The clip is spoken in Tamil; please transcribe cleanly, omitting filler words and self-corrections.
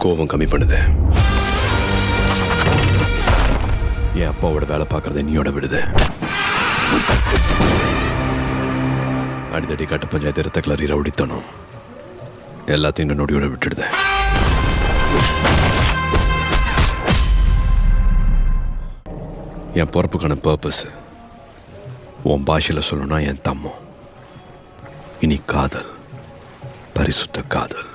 கோபம் கம்மி பண்ணுது. என் அப்பாவோட வேலை பார்க்கறத நீயோட விடுது. அடித்தடி கட்ட பஞ்சாயத்து ரத்த கிளறி ரவுடித்தனும் எல்லாத்தையும் இந்த நொடியோட விட்டுடுது. என் பொறுப்புக்கான பர்பஸ் உன் பாஷையில் சொல்லணும்னா என் தம்மம். இனி காதல், பரிசுத்த காதல்.